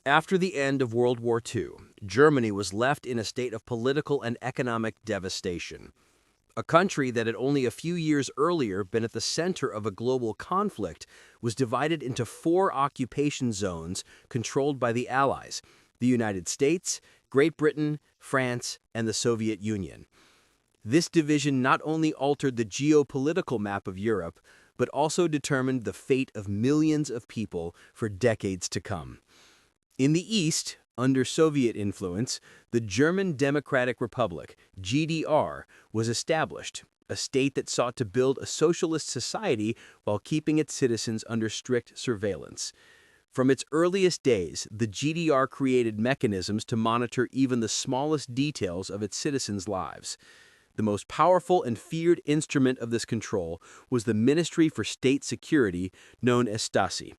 After the end of World War II, Germany was left in a state of political and economic devastation. A country that had only a few years earlier been at the center of a global conflict was divided into four occupation zones controlled by the Allies: the United States, Great Britain, France, and the Soviet Union. This division not only altered the geopolitical map of Europe, but also determined the fate of millions of people for decades to come. In the East, under Soviet influence, the German Democratic Republic, GDR, was established, a state that sought to build a socialist society while keeping its citizens under strict surveillance. From its earliest days, the GDR created mechanisms to monitor even the smallest details of its citizens' lives. The most powerful and feared instrument of this control was the Ministry for State Security, known as Stasi.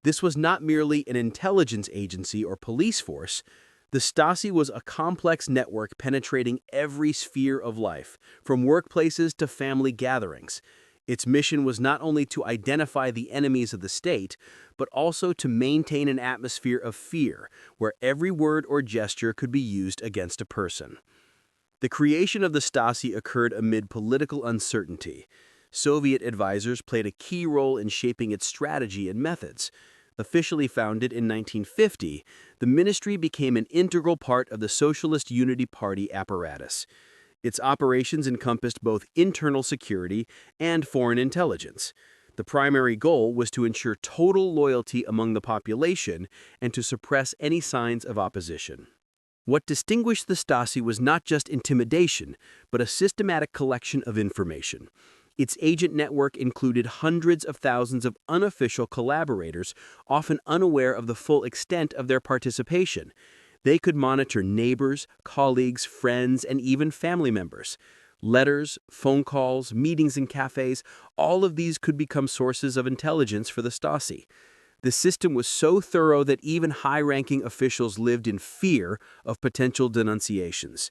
This was not merely an intelligence agency or police force. The Stasi was a complex network penetrating every sphere of life, from workplaces to family gatherings. Its mission was not only to identify the enemies of the state, but also to maintain an atmosphere of fear, where every word or gesture could be used against a person. The creation of the Stasi occurred amid political uncertainty. Soviet advisors played a key role in shaping its strategy and methods. Officially founded in 1950, the ministry became an integral part of the Socialist Unity Party apparatus. Its operations encompassed both internal security and foreign intelligence. The primary goal was to ensure total loyalty among the population and to suppress any signs of opposition. What distinguished the Stasi was not just intimidation, but a systematic collection of information. Its agent network included hundreds of thousands of unofficial collaborators, often unaware of the full extent of their participation. They could monitor neighbors, colleagues, friends, and even family members. Letters, phone calls, meetings in cafes, all of these could become sources of intelligence for the Stasi. The system was so thorough that even high-ranking officials lived in fear of potential denunciations.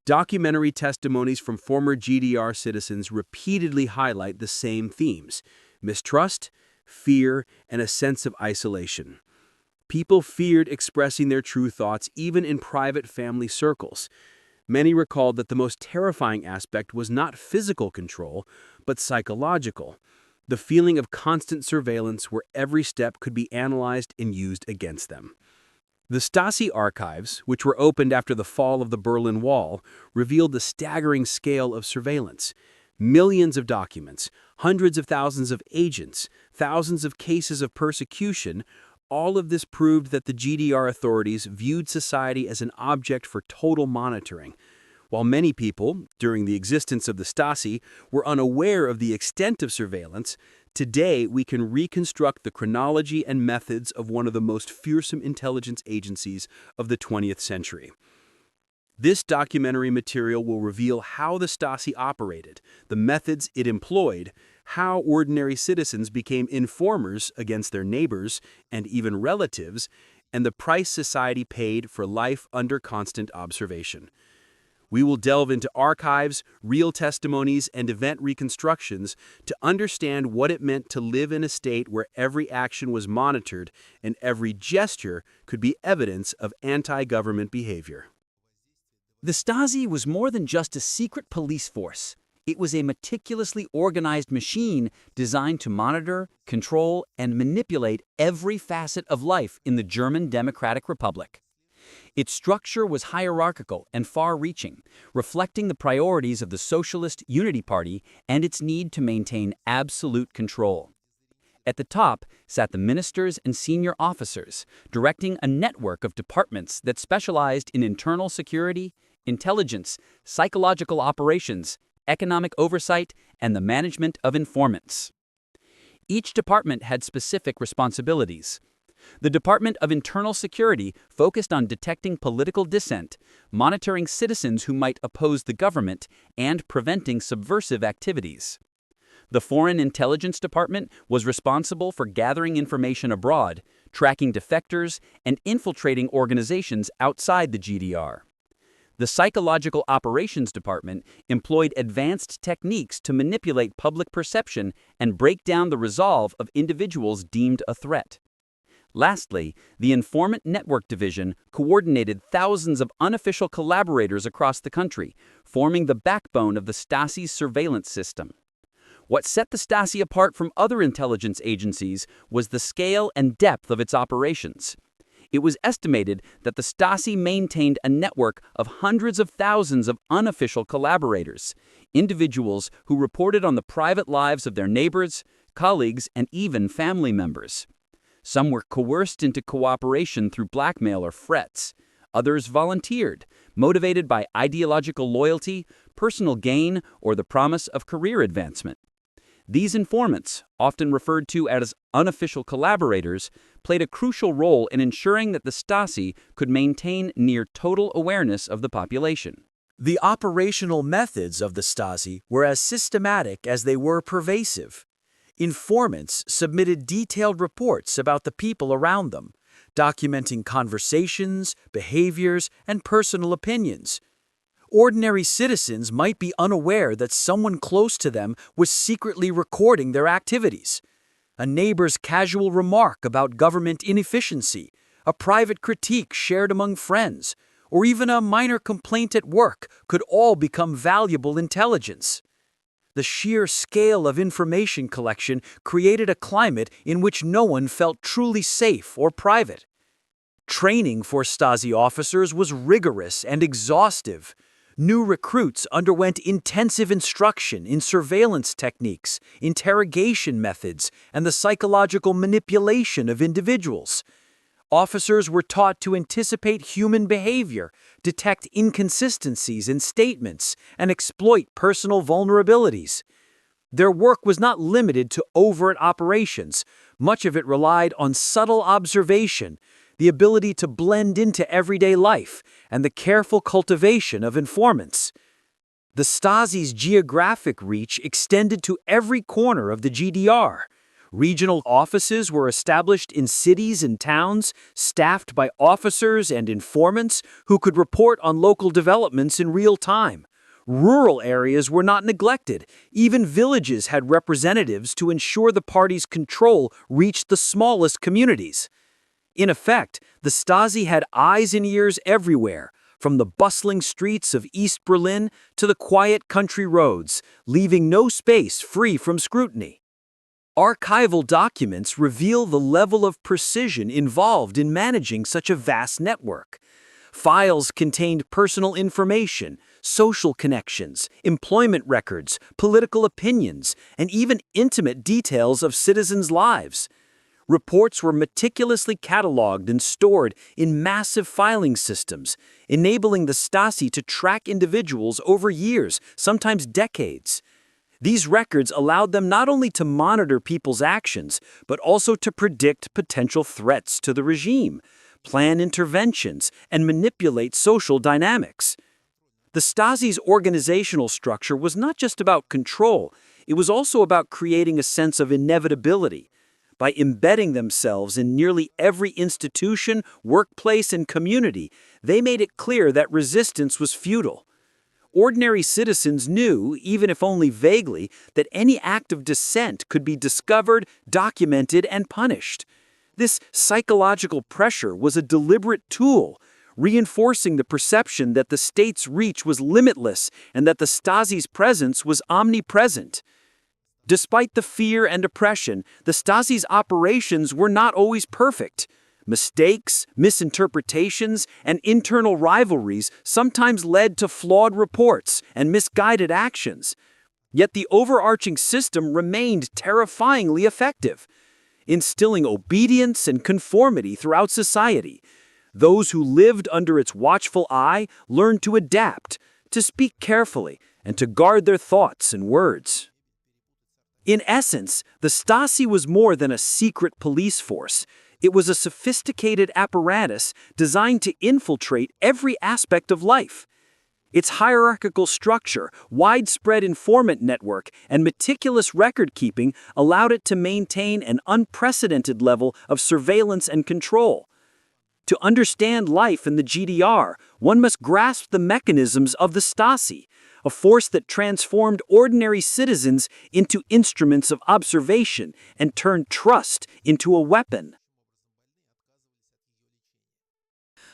Documentary testimonies from former GDR citizens repeatedly highlight the same themes: mistrust, fear, and a sense of isolation. People feared expressing their true thoughts even in private family circles. Many recalled that the most terrifying aspect was not physical control, but psychological. The feeling of constant surveillance where every step could be analyzed and used against them. The Stasi archives, which were opened after the fall of the Berlin Wall, revealed the staggering scale of surveillance. Millions of documents, hundreds of thousands of agents, thousands of cases of persecution, all of this proved that the GDR authorities viewed society as an object for total monitoring. While many people, during the existence of the Stasi, were unaware of the extent of surveillance, today we can reconstruct the chronology and methods of one of the most fearsome intelligence agencies of the 20th century. This documentary material will reveal how the Stasi operated, the methods it employed, how ordinary citizens became informers against their neighbors and even relatives, and the price society paid for life under constant observation. We will delve into archives, real testimonies, and event reconstructions to understand what it meant to live in a state where every action was monitored and every gesture could be evidence of anti-government behavior. The Stasi was more than just a secret police force. It was a meticulously organized machine designed to monitor, control, and manipulate every facet of life in the German Democratic Republic. Its structure was hierarchical and far-reaching, reflecting the priorities of the Socialist Unity Party and its need to maintain absolute control. At the top sat the ministers and senior officers, directing a network of departments that specialized in internal security, intelligence, psychological operations, economic oversight, and the management of informants. Each department had specific responsibilities. The Department of Internal Security focused on detecting political dissent, monitoring citizens who might oppose the government, and preventing subversive activities. The Foreign Intelligence Department was responsible for gathering information abroad, tracking defectors, and infiltrating organizations outside the GDR. The Psychological Operations Department employed advanced techniques to manipulate public perception and break down the resolve of individuals deemed a threat. Lastly, the Informant Network Division coordinated thousands of unofficial collaborators across the country, forming the backbone of the Stasi's surveillance system. What set the Stasi apart from other intelligence agencies was the scale and depth of its operations. It was estimated that the Stasi maintained a network of hundreds of thousands of unofficial collaborators, individuals who reported on the private lives of their neighbors, colleagues, and even family members. Some were coerced into cooperation through blackmail or threats. Others volunteered, motivated by ideological loyalty, personal gain, or the promise of career advancement. These informants, often referred to as unofficial collaborators, played a crucial role in ensuring that the Stasi could maintain near total awareness of the population. The operational methods of the Stasi were as systematic as they were pervasive. Informants submitted detailed reports about the people around them, documenting conversations, behaviors, and personal opinions. Ordinary citizens might be unaware that someone close to them was secretly recording their activities. A neighbor's casual remark about government inefficiency, a private critique shared among friends, or even a minor complaint at work could all become valuable intelligence. The sheer scale of information collection created a climate in which no one felt truly safe or private. Training for Stasi officers was rigorous and exhaustive. New recruits underwent intensive instruction in surveillance techniques, interrogation methods, and the psychological manipulation of individuals. Officers were taught to anticipate human behavior, detect inconsistencies in statements, and exploit personal vulnerabilities. Their work was not limited to overt operations. Much of it relied on subtle observation, the ability to blend into everyday life, and the careful cultivation of informants. The Stasi's geographic reach extended to every corner of the GDR. Regional offices were established in cities and towns, staffed by officers and informants who could report on local developments in real time. Rural areas were not neglected. Even villages had representatives to ensure the party's control reached the smallest communities. In effect, the Stasi had eyes and ears everywhere, from the bustling streets of East Berlin to the quiet country roads, leaving no space free from scrutiny. Archival documents reveal the level of precision involved in managing such a vast network. Files contained personal information, social connections, employment records, political opinions, and even intimate details of citizens' lives. Reports were meticulously cataloged and stored in massive filing systems, enabling the Stasi to track individuals over years, sometimes decades. These records allowed them not only to monitor people's actions, but also to predict potential threats to the regime, plan interventions, and manipulate social dynamics. The Stasi's organizational structure was not just about control, it was also about creating a sense of inevitability. By embedding themselves in nearly every institution, workplace, and community, they made it clear that resistance was futile. Ordinary citizens knew, even if only vaguely, that any act of dissent could be discovered, documented, and punished. This psychological pressure was a deliberate tool, reinforcing the perception that the state's reach was limitless and that the Stasi's presence was omnipresent. Despite the fear and oppression, the Stasi's operations were not always perfect. Mistakes, misinterpretations, and internal rivalries sometimes led to flawed reports and misguided actions. Yet the overarching system remained terrifyingly effective, instilling obedience and conformity throughout society. Those who lived under its watchful eye learned to adapt, to speak carefully, and to guard their thoughts and words. In essence, the Stasi was more than a secret police force. It was a sophisticated apparatus designed to infiltrate every aspect of life. Its hierarchical structure, widespread informant network, and meticulous record-keeping allowed it to maintain an unprecedented level of surveillance and control. To understand life in the GDR, one must grasp the mechanisms of the Stasi, a force that transformed ordinary citizens into instruments of observation and turned trust into a weapon.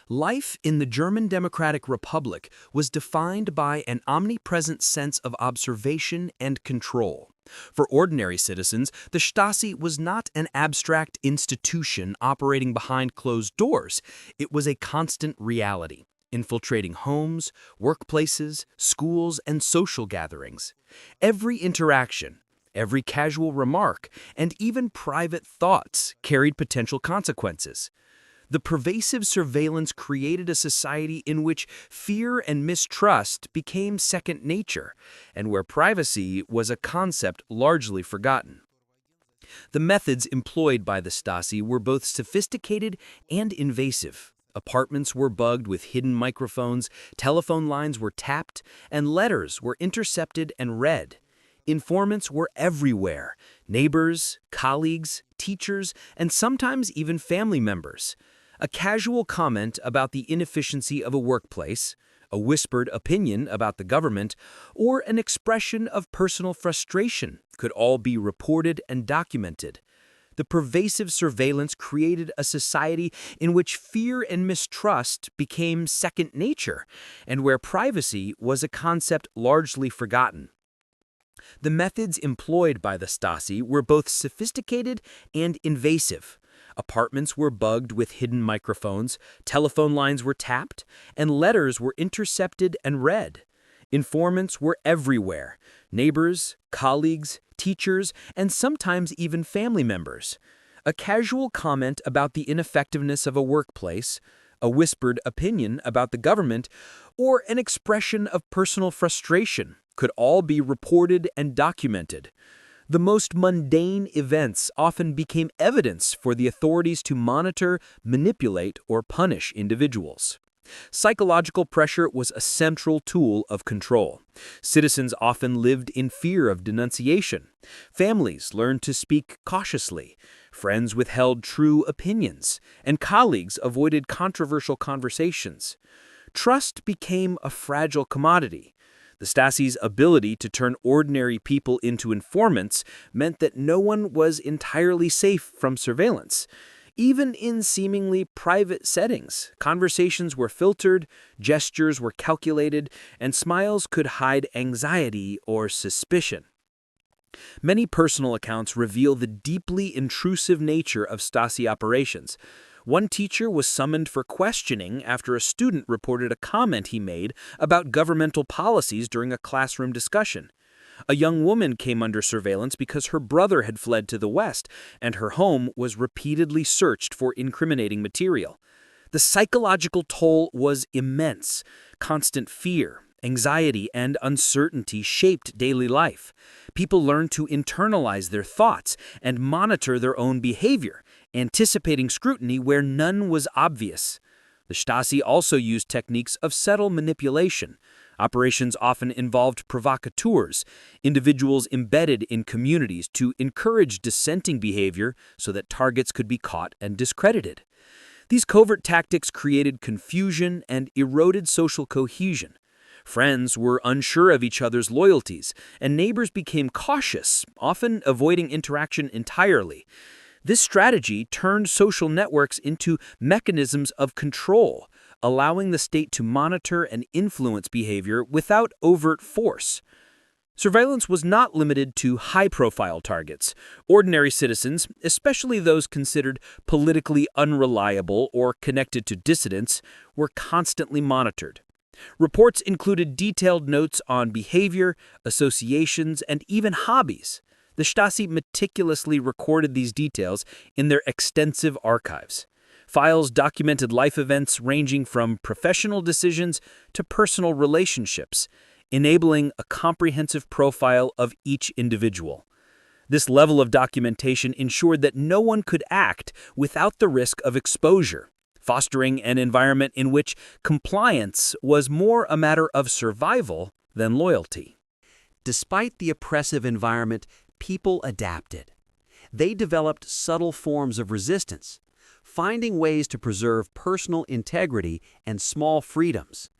Life in the German Democratic Republic was defined by an omnipresent sense of observation and control. For ordinary citizens, the Stasi was not an abstract institution operating behind closed doors. It was a constant reality, infiltrating homes, workplaces, schools, and social gatherings. Every interaction, every casual remark, and even private thoughts carried potential consequences. The pervasive surveillance created a society in which fear and mistrust became second nature, and where privacy was a concept largely forgotten. The methods employed by the Stasi were both sophisticated and invasive. Apartments were bugged with hidden microphones, telephone lines were tapped, and letters were intercepted and read. Informants were everywhere: neighbors, colleagues, teachers, and sometimes even family members. A casual comment about the inefficiency of a workplace, a whispered opinion about the government, or an expression of personal frustration could all be reported and documented. The pervasive surveillance created a society in which fear and mistrust became second nature, and where privacy was a concept largely forgotten. The methods employed by the Stasi were both sophisticated and invasive. Apartments were bugged with hidden microphones, telephone lines were tapped, and letters were intercepted and read. Informants were everywhere: neighbors, colleagues, teachers, and sometimes even family members. A casual comment about the ineffectiveness of a workplace, a whispered opinion about the government, or an expression of personal frustration could all be reported and documented. The most mundane events often became evidence for the authorities to monitor, manipulate, or punish individuals. Psychological pressure was a central tool of control. Citizens often lived in fear of denunciation. Families learned to speak cautiously. Friends withheld true opinions, and colleagues avoided controversial conversations. Trust became a fragile commodity. The Stasi's ability to turn ordinary people into informants meant that no one was entirely safe from surveillance. Even in seemingly private settings, conversations were filtered, gestures were calculated, and smiles could hide anxiety or suspicion. Many personal accounts reveal the deeply intrusive nature of Stasi operations. One teacher was summoned for questioning after a student reported a comment he made about governmental policies during a classroom discussion. A young woman came under surveillance because her brother had fled to the West, and her home was repeatedly searched for incriminating material. The psychological toll was immense. Constant fear, anxiety, and uncertainty shaped daily life. People learned to internalize their thoughts and monitor their own behavior, anticipating scrutiny where none was obvious. The Stasi also used techniques of subtle manipulation. Operations often involved provocateurs, individuals embedded in communities to encourage dissenting behavior so that targets could be caught and discredited. These covert tactics created confusion and eroded social cohesion. Friends were unsure of each other's loyalties, and neighbors became cautious, often avoiding interaction entirely. This strategy turned social networks into mechanisms of control, allowing the state to monitor and influence behavior without overt force. Surveillance was not limited to high-profile targets. Ordinary citizens, especially those considered politically unreliable or connected to dissidents, were constantly monitored. Reports included detailed notes on behavior, associations, and even hobbies. The Stasi meticulously recorded these details in their extensive archives. Files documented life events ranging from professional decisions to personal relationships, enabling a comprehensive profile of each individual. This level of documentation ensured that no one could act without the risk of exposure, fostering an environment in which compliance was more a matter of survival than loyalty. Despite the oppressive environment, people adapted. They developed subtle forms of resistance, finding ways to preserve personal integrity and small freedoms.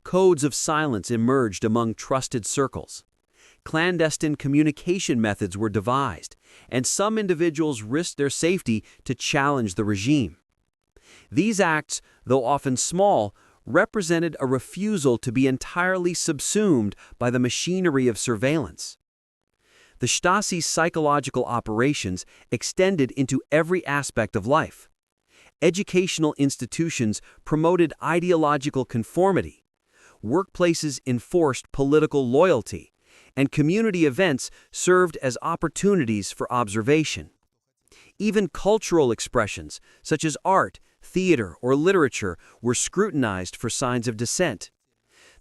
Codes of silence emerged among trusted circles. Clandestine communication methods were devised, and some individuals risked their safety to challenge the regime. These acts, though often small, represented a refusal to be entirely subsumed by the machinery of surveillance. The Stasi's psychological operations extended into every aspect of life. Educational institutions promoted ideological conformity. Workplaces enforced political loyalty, and community events served as opportunities for observation. Even cultural expressions, such as art, theater, or literature, were scrutinized for signs of dissent.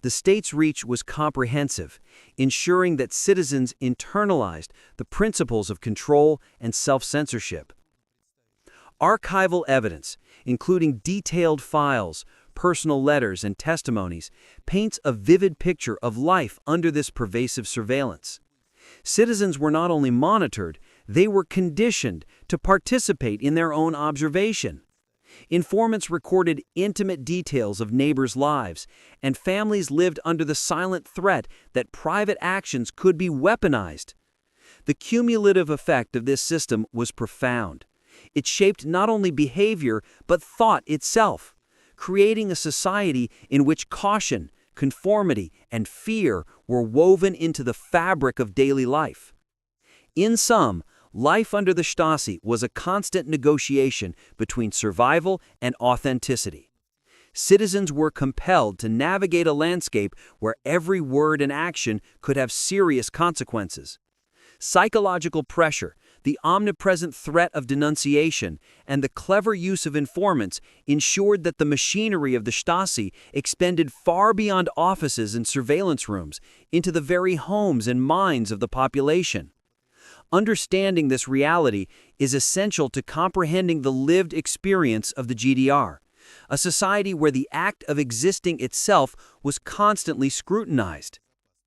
The state's reach was comprehensive, ensuring that citizens internalized the principles of control and self-censorship. Archival evidence, including detailed files, personal letters, and testimonies, paints a vivid picture of life under this pervasive surveillance. Citizens were not only monitored, they were conditioned to participate in their own observation. Informants recorded intimate details of neighbors' lives, and families lived under the silent threat that private actions could be weaponized. The cumulative effect of this system was profound. It shaped not only behavior, but thought itself, creating a society in which caution, conformity, and fear were woven into the fabric of daily life. In sum, life under the Stasi was a constant negotiation between survival and authenticity. Citizens were compelled to navigate a landscape where every word and action could have serious consequences. Psychological pressure, the omnipresent threat of denunciation, and the clever use of informants ensured that the machinery of the Stasi expanded far beyond offices and surveillance rooms into the very homes and minds of the population. Understanding this reality is essential to comprehending the lived experience of the GDR, a society where the act of existing itself was constantly scrutinized.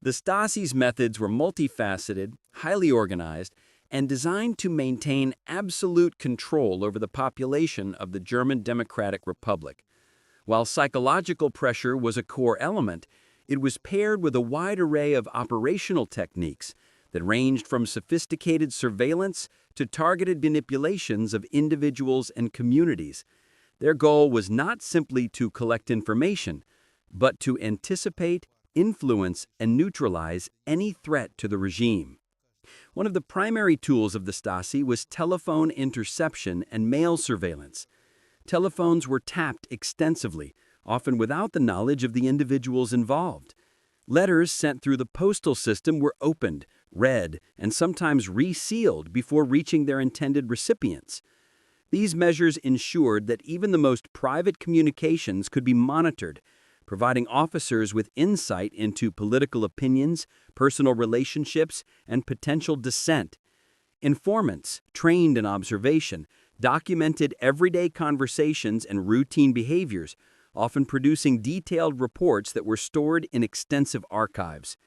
The Stasi's methods were multifaceted, highly organized, and designed to maintain absolute control over the population of the German Democratic Republic. While psychological pressure was a core element, it was paired with a wide array of operational techniques that ranged from sophisticated surveillance to targeted manipulations of individuals and communities. Their goal was not simply to collect information, but to anticipate, influence, and neutralize any threat to the regime. One of the primary tools of the Stasi was telephone interception and mail surveillance. Telephones were tapped extensively, often without the knowledge of the individuals involved. Letters sent through the postal system were opened, read, and sometimes resealed before reaching their intended recipients. These measures ensured that even the most private communications could be monitored, providing officers with insight into political opinions, personal relationships, and potential dissent. Informants, trained in observation, documented everyday conversations and routine behaviors, often producing detailed reports that were stored in extensive archives.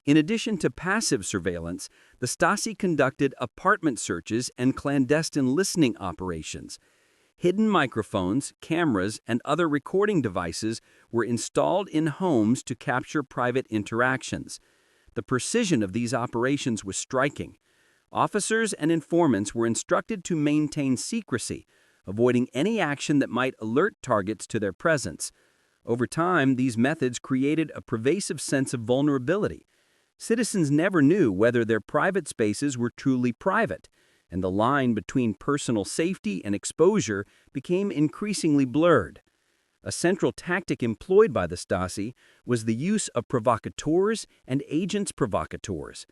In addition to passive surveillance, the Stasi conducted apartment searches and clandestine listening operations. Hidden microphones, cameras, and other recording devices were installed in homes to capture private interactions. The precision of these operations was striking. Officers and informants were instructed to maintain secrecy, avoiding any action that might alert targets to their presence. Over time, these methods created a pervasive sense of vulnerability. Citizens never knew whether their private spaces were truly private, and the line between personal safety and exposure became increasingly blurred. A central tactic employed by the Stasi was the use of provocateurs and agents provocateurs.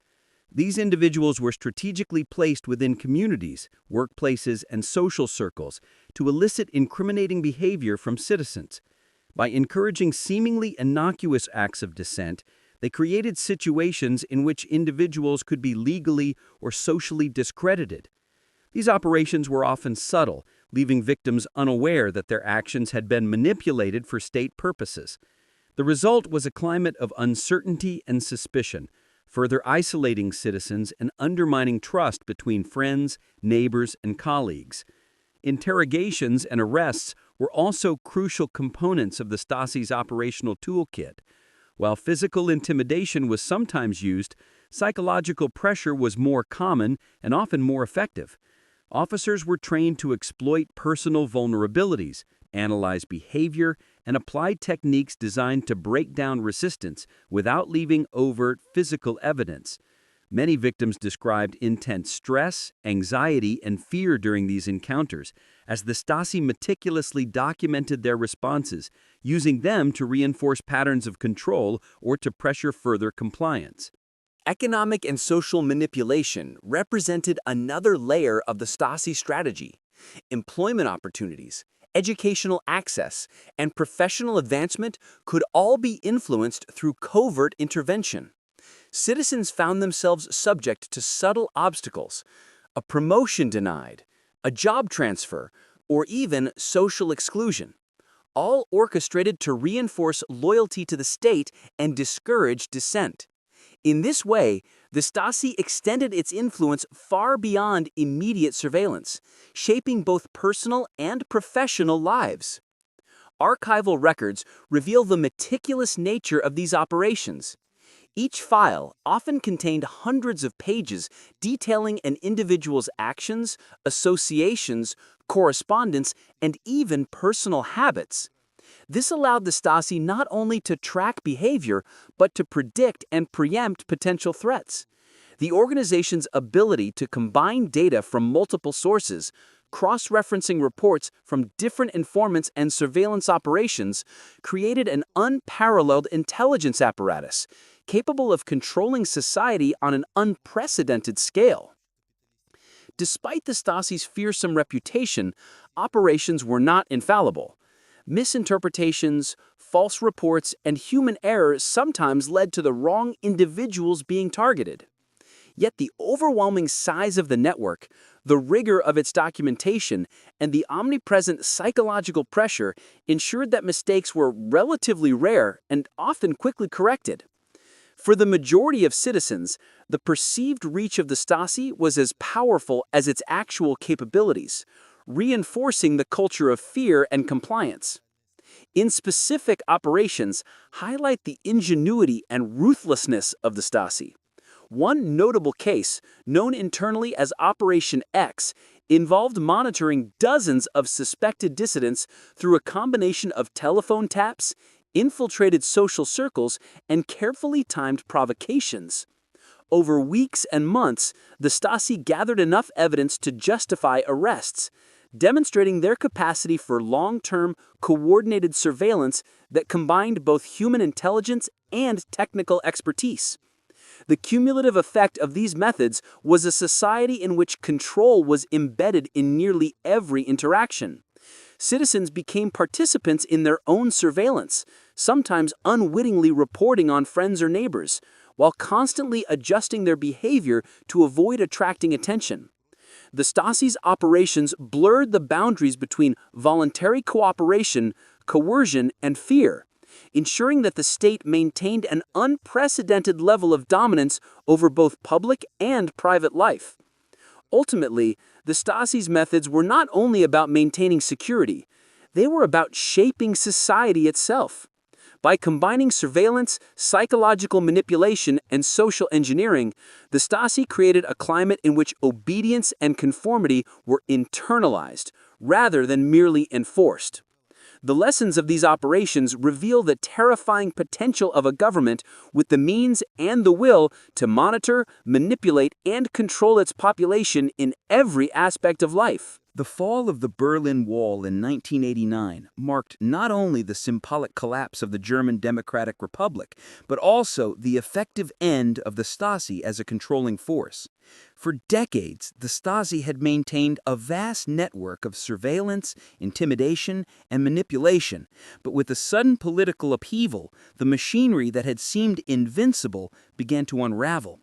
These individuals were strategically placed within communities, workplaces, and social circles to elicit incriminating behavior from citizens. By encouraging seemingly innocuous acts of dissent, they created situations in which individuals could be legally or socially discredited. These operations were often subtle, leaving victims unaware that their actions had been manipulated for state purposes. The result was a climate of uncertainty and suspicion, further isolating citizens and undermining trust between friends, neighbors, and colleagues. Interrogations and arrests were also crucial components of the Stasi's operational toolkit. While physical intimidation was sometimes used, psychological pressure was more common and often more effective. Officers were trained to exploit personal vulnerabilities, analyzed behavior, and applied techniques designed to break down resistance without leaving overt physical evidence. Many victims described intense stress, anxiety, and fear during these encounters, as the Stasi meticulously documented their responses, using them to reinforce patterns of control or to pressure further compliance. Economic and social manipulation represented another layer of the Stasi strategy. Employment opportunities, educational access, and professional advancement could all be influenced through covert intervention. Citizens found themselves subject to subtle obstacles, a promotion denied, a job transfer, or even social exclusion, all orchestrated to reinforce loyalty to the state and discourage dissent. In this way, the Stasi extended its influence far beyond immediate surveillance, shaping both personal and professional lives. Archival records reveal the meticulous nature of these operations. Each file often contained hundreds of pages detailing an individual's actions, associations, correspondence, and even personal habits. This allowed the Stasi not only to track behavior, but to predict and preempt potential threats. The organization's ability to combine data from multiple sources, cross-referencing reports from different informants and surveillance operations, created an unparalleled intelligence apparatus, capable of controlling society on an unprecedented scale. Despite the Stasi's fearsome reputation, operations were not infallible. Misinterpretations, false reports, and human error sometimes led to the wrong individuals being targeted. Yet the overwhelming size of the network, the rigor of its documentation, and the omnipresent psychological pressure ensured that mistakes were relatively rare and often quickly corrected. For the majority of citizens, the perceived reach of the Stasi was as powerful as its actual capabilities, reinforcing the culture of fear and compliance. In specific operations, highlight the ingenuity and ruthlessness of the Stasi. One notable case, known internally as Operation X, involved monitoring dozens of suspected dissidents through a combination of telephone taps, infiltrated social circles, and carefully timed provocations. Over weeks and months, the Stasi gathered enough evidence to justify arrests, demonstrating their capacity for long-term, coordinated surveillance that combined both human intelligence and technical expertise. The cumulative effect of these methods was a society in which control was embedded in nearly every interaction. Citizens became participants in their own surveillance, sometimes unwittingly reporting on friends or neighbors, while constantly adjusting their behavior to avoid attracting attention. The Stasi's operations blurred the boundaries between voluntary cooperation, coercion, and fear, ensuring that the state maintained an unprecedented level of dominance over both public and private life. Ultimately, the Stasi's methods were not only about maintaining security, they were about shaping society itself. By combining surveillance, psychological manipulation, and social engineering, the Stasi created a climate in which obedience and conformity were internalized, rather than merely enforced. The lessons of these operations reveal the terrifying potential of a government with the means and the will to monitor, manipulate, and control its population in every aspect of life. The fall of the Berlin Wall in 1989 marked not only the symbolic collapse of the German Democratic Republic, but also the effective end of the Stasi as a controlling force. For decades, the Stasi had maintained a vast network of surveillance, intimidation, and manipulation, but with the sudden political upheaval, the machinery that had seemed invincible began to unravel.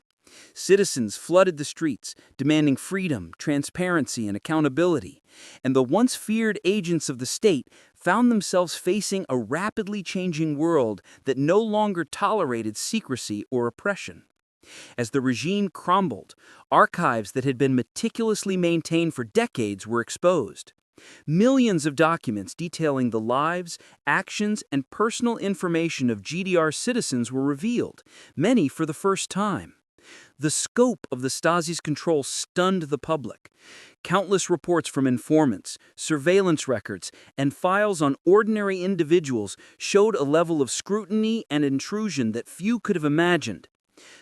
Citizens flooded the streets, demanding freedom, transparency, and accountability, and the once feared agents of the state found themselves facing a rapidly changing world that no longer tolerated secrecy or oppression. As the regime crumbled, archives that had been meticulously maintained for decades were exposed. Millions of documents detailing the lives, actions, and personal information of GDR citizens were revealed, many for the first time. The scope of the Stasi's control stunned the public. Countless reports from informants, surveillance records, and files on ordinary individuals showed a level of scrutiny and intrusion that few could have imagined.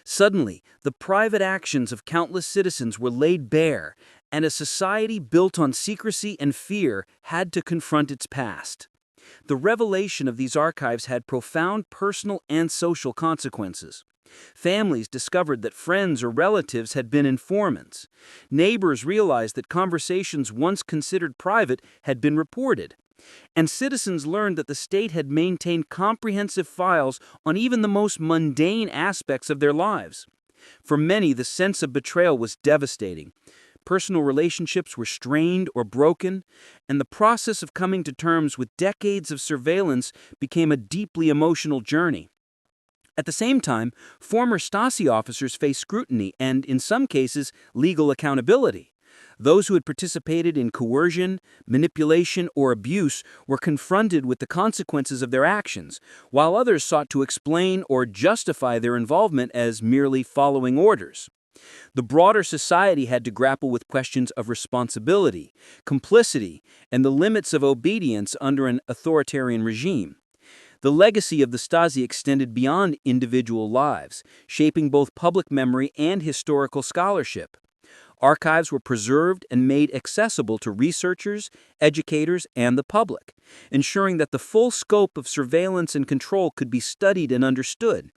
Suddenly, the private actions of countless citizens were laid bare, and a society built on secrecy and fear had to confront its past. The revelation of these archives had profound personal and social consequences. Families discovered that friends or relatives had been informants. Neighbors realized that conversations once considered private had been reported. And citizens learned that the state had maintained comprehensive files on even the most mundane aspects of their lives. For many, the sense of betrayal was devastating. Personal relationships were strained or broken, and the process of coming to terms with decades of surveillance became a deeply emotional journey. At the same time, former Stasi officers faced scrutiny and, in some cases, legal accountability. Those who had participated in coercion, manipulation, or abuse were confronted with the consequences of their actions, while others sought to explain or justify their involvement as merely following orders. The broader society had to grapple with questions of responsibility, complicity, and the limits of obedience under an authoritarian regime. The legacy of the Stasi extended beyond individual lives, shaping both public memory and historical scholarship. Archives were preserved and made accessible to researchers, educators, and the public, ensuring that the full scope of surveillance and control could be studied and understood.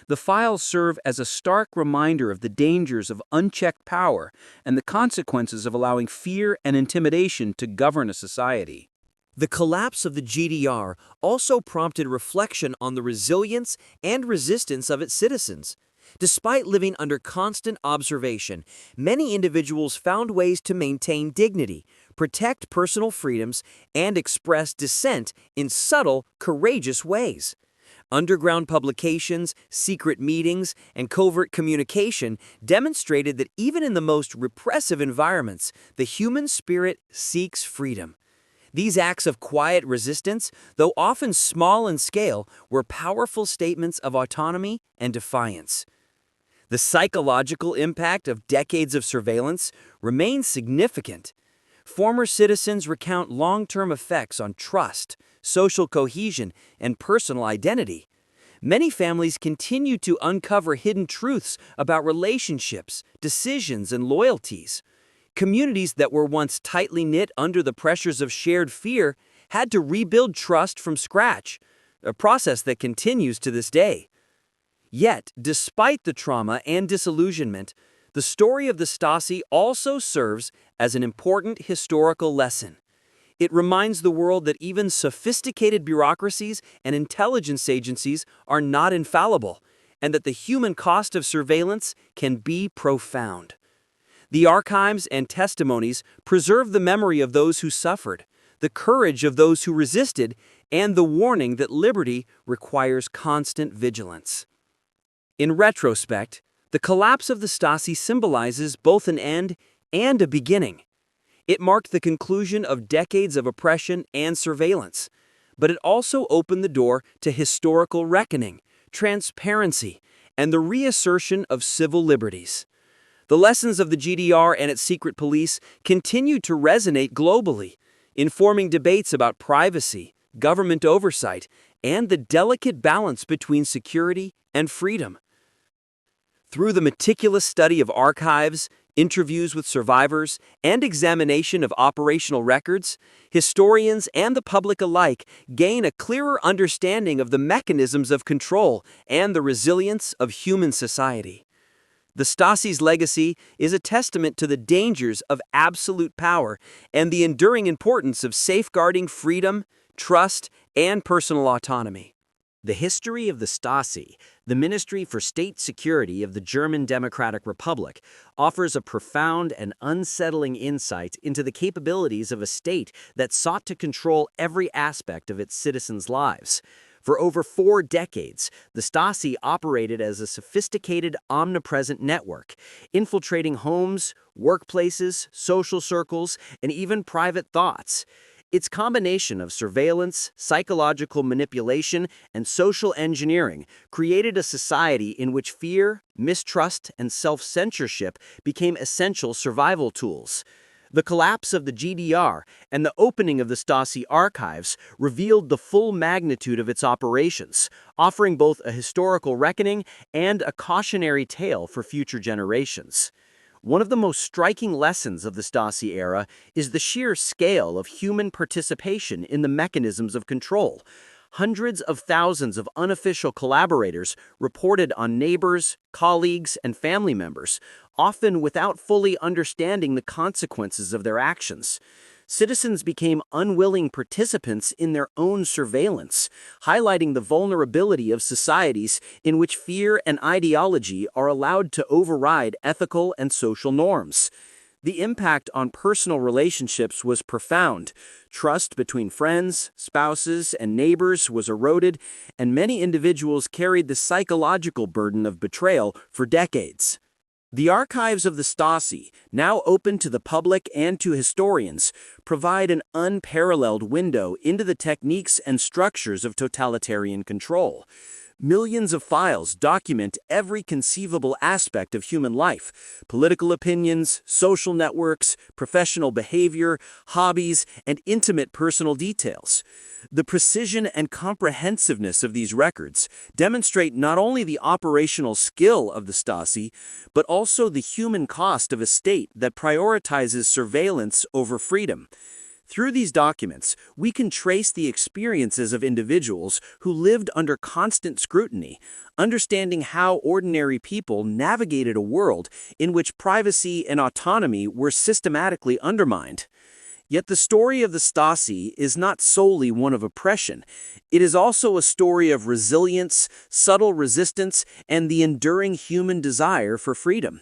The files serve as a stark reminder of the dangers of unchecked power and the consequences of allowing fear and intimidation to govern a society. The collapse of the GDR also prompted reflection on the resilience and resistance of its citizens. Despite living under constant observation, many individuals found ways to maintain dignity, protect personal freedoms, and express dissent in subtle, courageous ways. Underground publications, secret meetings, and covert communication demonstrated that even in the most repressive environments, the human spirit seeks freedom. These acts of quiet resistance, though often small in scale, were powerful statements of autonomy and defiance. The psychological impact of decades of surveillance remains significant. Former citizens recount long-term effects on trust, social cohesion, and personal identity. Many families continue to uncover hidden truths about relationships, decisions, and loyalties. Communities that were once tightly knit under the pressures of shared fear had to rebuild trust from scratch, a process that continues to this day. Yet, despite the trauma and disillusionment, the story of the Stasi also serves as an important historical lesson. It reminds the world that even sophisticated bureaucracies and intelligence agencies are not infallible, and that the human cost of surveillance can be profound. The archives and testimonies preserve the memory of those who suffered, the courage of those who resisted, and the warning that liberty requires constant vigilance. In retrospect, the collapse of the Stasi symbolizes both an end and a beginning. It marked the conclusion of decades of oppression and surveillance, but it also opened the door to historical reckoning, transparency, and the reassertion of civil liberties. The lessons of the GDR and its secret police continue to resonate globally, informing debates about privacy, government oversight, and the delicate balance between security and freedom. Through the meticulous study of archives, interviews with survivors, and examination of operational records, historians and the public alike gain a clearer understanding of the mechanisms of control and the resilience of human society. The Stasi's legacy is a testament to the dangers of absolute power and the enduring importance of safeguarding freedom, trust, and personal autonomy. The history of the Stasi, the Ministry for State Security of the German Democratic Republic, offers a profound and unsettling insight into the capabilities of a state that sought to control every aspect of its citizens' lives. For over 4 decades, the Stasi operated as a sophisticated, omnipresent network, infiltrating homes, workplaces, social circles, and even private thoughts. Its combination of surveillance, psychological manipulation, and social engineering created a society in which fear, mistrust, and self-censorship became essential survival tools. The collapse of the GDR and the opening of the Stasi archives revealed the full magnitude of its operations, offering both a historical reckoning and a cautionary tale for future generations. One of the most striking lessons of the Stasi era is the sheer scale of human participation in the mechanisms of control. Hundreds of thousands of unofficial collaborators reported on neighbors, colleagues, and family members, often without fully understanding the consequences of their actions. Citizens became unwilling participants in their own surveillance, highlighting the vulnerability of societies in which fear and ideology are allowed to override ethical and social norms. The impact on personal relationships was profound. Trust between friends, spouses, and neighbors was eroded, and many individuals carried the psychological burden of betrayal for decades. The archives of the Stasi, now open to the public and to historians, provide an unparalleled window into the techniques and structures of totalitarian control. Millions of files document every conceivable aspect of human life: political opinions, social networks, professional behavior, hobbies, and intimate personal details. The precision and comprehensiveness of these records demonstrate not only the operational skill of the Stasi, but also the human cost of a state that prioritizes surveillance over freedom. Through these documents, we can trace the experiences of individuals who lived under constant scrutiny, understanding how ordinary people navigated a world in which privacy and autonomy were systematically undermined. Yet the story of the Stasi is not solely one of oppression. It is also a story of resilience, subtle resistance, and the enduring human desire for freedom.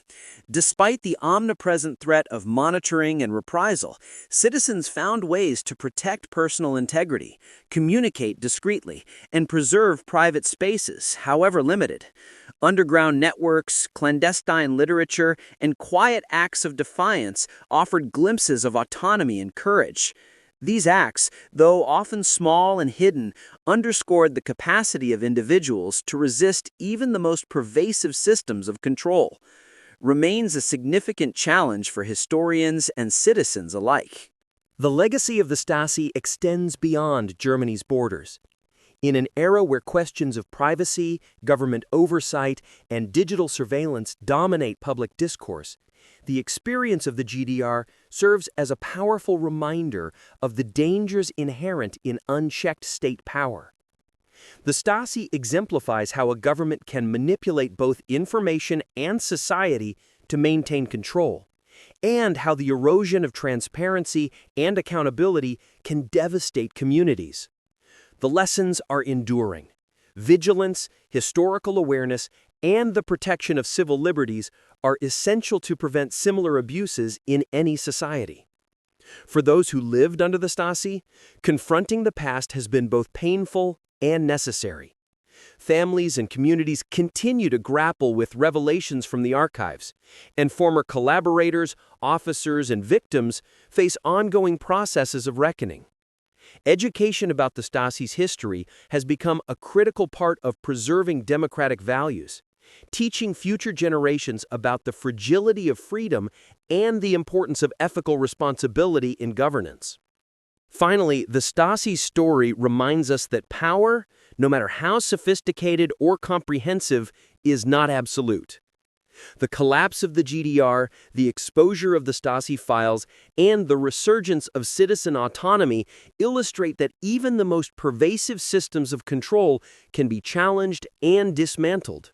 Despite the omnipresent threat of monitoring and reprisal, citizens found ways to protect personal integrity, communicate discreetly, and preserve private spaces, however limited. Underground networks, clandestine literature, and quiet acts of defiance offered glimpses of autonomy and courage. These acts, though often small and hidden, underscored the capacity of individuals to resist even the most pervasive systems of control. Remains a significant challenge for historians and citizens alike. The legacy of the Stasi extends beyond Germany's borders. In an era where questions of privacy, government oversight, and digital surveillance dominate public discourse, the experience of the GDR serves as a powerful reminder of the dangers inherent in unchecked state power. The Stasi exemplifies how a government can manipulate both information and society to maintain control, and how the erosion of transparency and accountability can devastate communities. The lessons are enduring. Vigilance, historical awareness, and the protection of civil liberties are essential to prevent similar abuses in any society. For those who lived under the Stasi, confronting the past has been both painful and necessary. Families and communities continue to grapple with revelations from the archives, and former collaborators, officers, and victims face ongoing processes of reckoning. Education about the Stasi's history has become a critical part of preserving democratic values, teaching future generations about the fragility of freedom and the importance of ethical responsibility in governance. Finally, the Stasi's story reminds us that power, no matter how sophisticated or comprehensive, is not absolute. The collapse of the GDR, the exposure of the Stasi files, and the resurgence of citizen autonomy illustrate that even the most pervasive systems of control can be challenged and dismantled.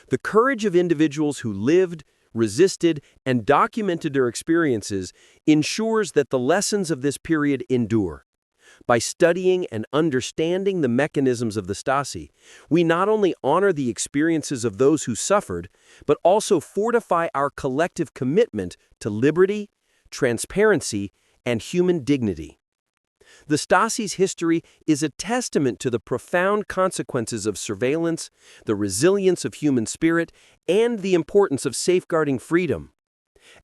The courage of individuals who lived, resisted, and documented their experiences ensures that the lessons of this period endure. By studying and understanding the mechanisms of the Stasi, we not only honor the experiences of those who suffered, but also fortify our collective commitment to liberty, transparency, and human dignity. The Stasi's history is a testament to the profound consequences of surveillance, the resilience of human spirit, and the importance of safeguarding freedom.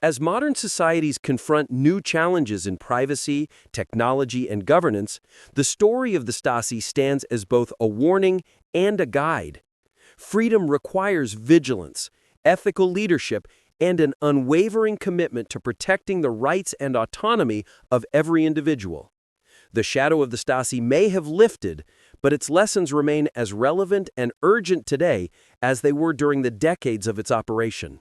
As modern societies confront new challenges in privacy, technology, and governance, the story of the Stasi stands as both a warning and a guide. Freedom requires vigilance, ethical leadership, and an unwavering commitment to protecting the rights and autonomy of every individual. The shadow of the Stasi may have lifted, but its lessons remain as relevant and urgent today as they were during the decades of its operation.